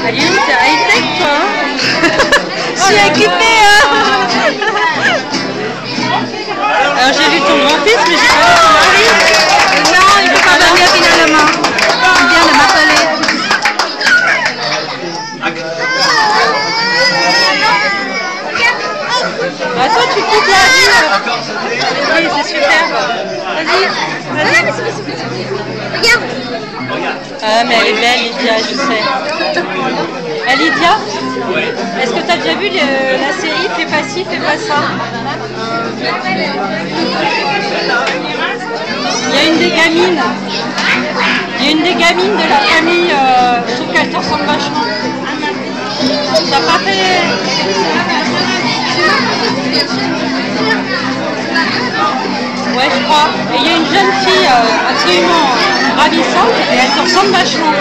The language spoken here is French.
Aline, c'est high-tech toi hein. Je suis équipée hein. Alors j'ai vu ton grand-fils, mais j'ai pas vu ton mari. Non, il ne peut pas venir finalement. Il vient de m'appeler. Bah toi tu coupes la vie. Oui, c'est super. Vas-y. Regarde. Ah mais elle est belle Lydia, je sais. Lydia, est-ce que tu as déjà vu la série Fais pas ci, fais pas ça? Il y a une des gamines. Il y a une des gamines de la famille, je trouve qu'elle te ressemble vachement. T'as pas fait... Ouais, je crois. Et il y a une jeune fille absolument ravissante et elle te ressemble vachement.